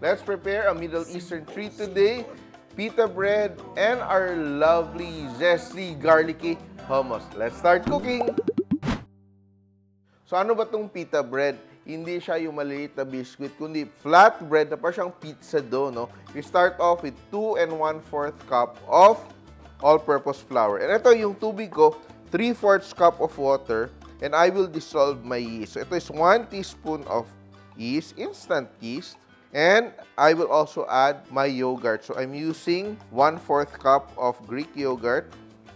let's prepare a Middle Eastern treat today. Pita bread and our lovely, zesty, garlicky hummus. Let's start cooking! So ano ba itong pita bread? Hindi siya yung maliliit na biscuit, kundi flat bread na parang pizza dough, no? We start off with 2 1/4 cup of all-purpose flour. And ito yung tubig ko, 3/4 cup of water, and I will dissolve my yeast. So ito is 1 teaspoon of yeast, instant yeast, and I will also add my yogurt. So I'm using 1/4 cup of Greek yogurt.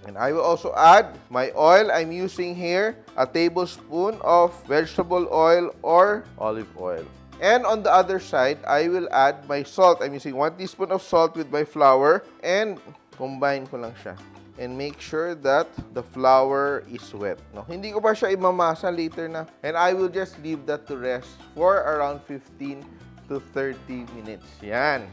And I will also add my oil. I'm using here a tablespoon of vegetable oil or olive oil. And on the other side, I will add my salt. I'm using 1 teaspoon of salt with my flour and combine ko lang siya. And make sure that the flour is wet. No? Hindi ko pa siya imamasa later na. And I will just leave that to rest for around 15 to 30 minutes. Yan.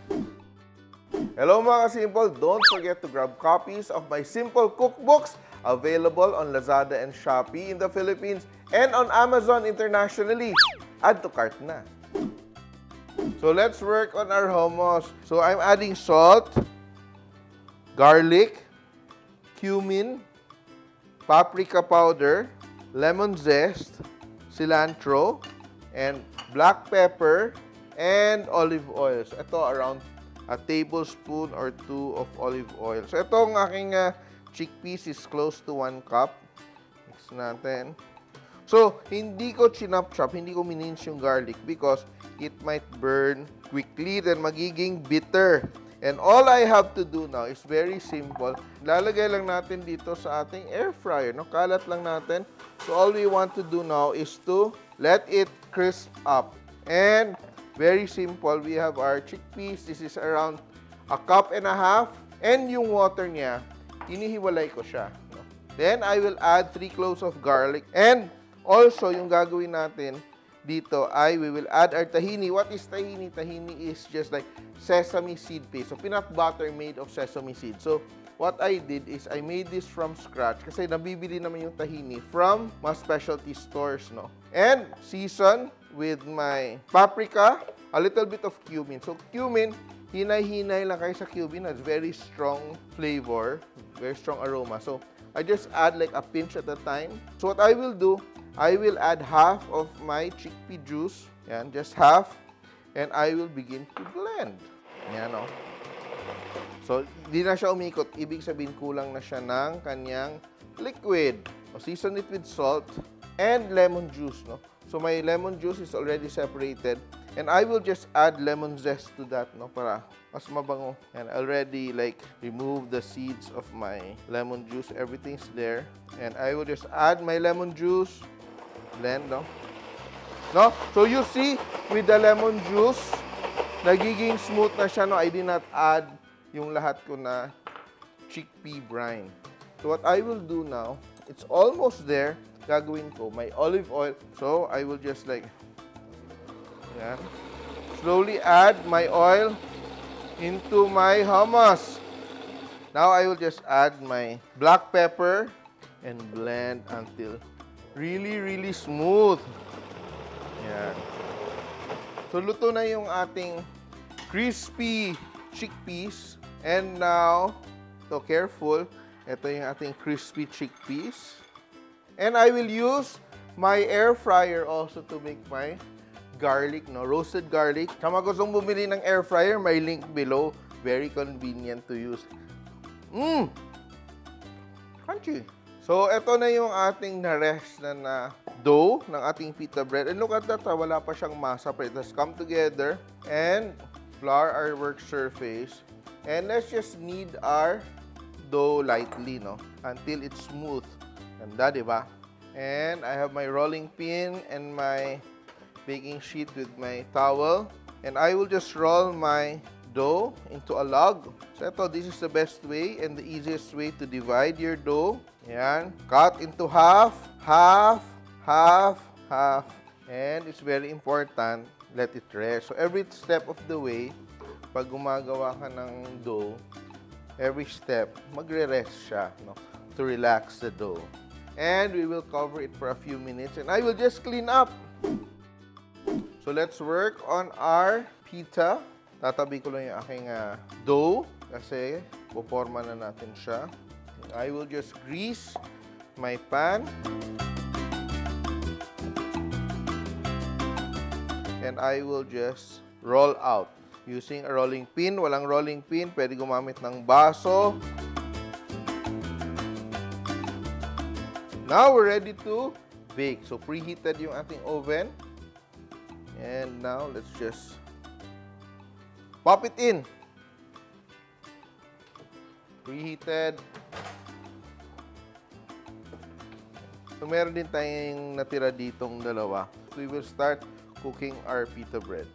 Hello mga ka-Simpol! Don't forget to grab copies of my Simpol Cookbooks available on Lazada and Shopee in the Philippines and on Amazon internationally. Add to cart na. So let's work on our hummus. So I'm adding salt, garlic, cumin, paprika powder, lemon zest, cilantro, and black pepper, and olive oil. So ito around a tablespoon or 2 of olive oil. So itong aking chickpeas is close to 1 cup. Mix natin. So hindi ko chinop-chop, hindi ko minins yung garlic because it might burn quickly, then magiging bitter. And all I have to do now is very simple. Lalagay lang natin dito sa ating air fryer. No? Kalat lang natin. So all we want to do now is to let it crisp up. And very simple. We have our chickpeas. This is around 1.5 cups. And yung water niya, inihiwalay ko siya. No? Then I will add 3 cloves of garlic. And also, yung gagawin natin dito ay we will add our tahini. What is tahini? Tahini is just like sesame seed paste. So, peanut butter made of sesame seed. So, what I did is I made this from scratch kasi nabibili naman yung tahini from mga specialty stores, no? And season with my paprika, a little bit of cumin. So, cumin, hinay-hinay lang kayo sa cumin. It's very strong flavor, very strong aroma. So, I just add like a pinch at a time. So, what I will do, I will add half of my chickpea juice. Yan, just half. And I will begin to blend. Yan, no? So, di na siya umikot. Ibig sabihin, kulang na siya ng kanyang liquid. So, season it with salt and lemon juice, no? So, my lemon juice is already separated. And I will just add lemon zest to that, no? Para mas mabango. And I already, like, remove the seeds of my lemon juice. Everything's there. And I will just add my lemon juice. Blend, no? No? So, you see, with the lemon juice, nagiging smooth na siya, no? I did not add yung lahat ko na chickpea brine. So, what I will do now, it's almost there. Gagawin ko, my olive oil. So, I will just like, yan. Slowly add my oil into my hummus. Now, I will just add my black pepper and blend until really, really smooth. Yan. So, luto na yung ating crispy chickpeas. And now, so careful, ito yung ating crispy chickpeas. And I will use my air fryer also to make my garlic, no? Roasted garlic. Kung gustong bumili ng air fryer, may link below. Very convenient to use. Crunchy. So, ito na yung ating na-rest na dough ng ating pita bread. And look at that, wala pa siyang masa, but it has come together. And flour our work surface. And let's just knead our dough lightly, no? Until it's smooth. Ganda, di ba? And I have my rolling pin and my baking sheet with my towel. And I will just roll my dough into a log. So ito, this is the best way and the easiest way to divide your dough. Yan. Cut into half, half, half, half. And it's very important, let it rest. So every step of the way, pag gumagawa ka ng dough, every step, magre-rest siya, no? To relax the dough. And we will cover it for a few minutes. And I will just clean up. So let's work on our pita. Tatabi ko lang yung aking dough kasi puporma na natin siya. I will just grease my pan. And I will just roll out using a rolling pin. Walang rolling pin, pwede gumamit ng baso. Now we're ready to bake. So preheated yung ating oven. And now let's just pop it in. Preheated. So meron din tayong natira ditong dalawa. We will start cooking our pita bread.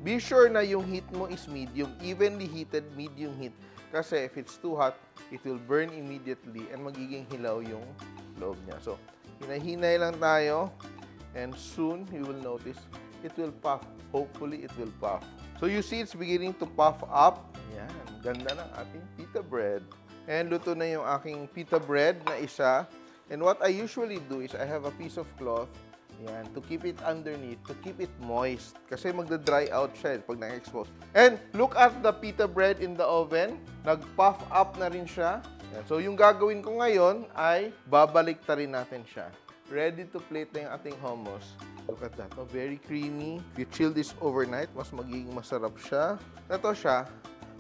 Be sure na yung heat mo is medium, evenly heated, medium heat. Kasi if it's too hot, it will burn immediately and magiging hilaw yung loob niya. So, hinahinay lang tayo and soon you will notice it will puff. Hopefully, it will puff. So, you see it's beginning to puff up. Yan, ganda ng ating pita bread. And luto na yung aking pita bread na isa. And what I usually do is I have a piece of cloth. Yan, to keep it underneath, to keep it moist. Kasi magda-dry out siya pag na-expose. And look at the pita bread in the oven. Nag-puff up na rin siya. Yan. So yung gagawin ko ngayon ay babalik ta rin natin siya. Ready to plate na yung ating hummus. Look at that. Oh, very creamy. If you chill this overnight, mas magiging masarap siya. Ito siya,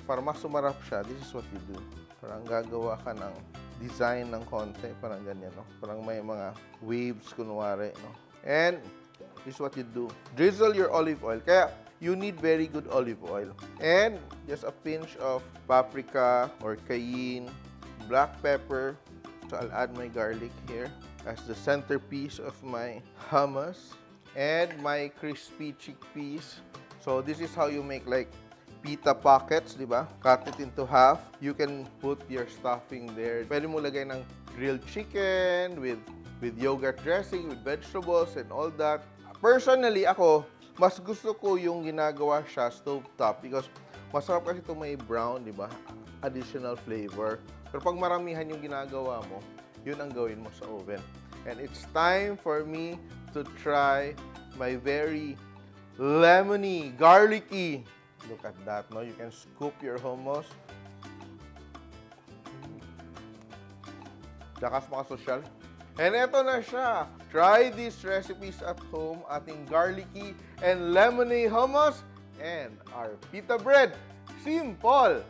para mas sumarap siya, this is what you do. Parang gagawa ka ng design ng konti. Parang ganyan, no? Parang may mga waves, kunwari, no? And this is what you do. Drizzle your olive oil. Kaya, you need very good olive oil. And just a pinch of paprika or cayenne, black pepper. So, I'll add my garlic here as the centerpiece of my hummus. And my crispy chickpeas. So, this is how you make like pita pockets, di ba? Cut it into half. You can put your stuffing there. Pwede mo lagay ng grilled chicken with yogurt dressing, with vegetables, and all that. Personally, ako, mas gusto ko yung ginagawa siya stovetop because masarap kasi ito may brown, di ba? Additional flavor. Pero pag maramihan yung ginagawa mo, yun ang gawin mo sa oven. And it's time for me to try my very lemony, garlicky. Look at that, no? You can scoop your hummus. Lakas mga sosyal. And eto na siya. Try these recipes at home. Ating garlicky and lemony hummus and our pita bread. Simple!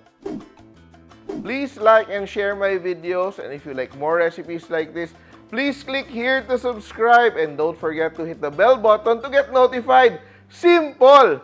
Please like and share my videos. And if you like more recipes like this, please click here to subscribe. And don't forget to hit the bell button to get notified. Simple!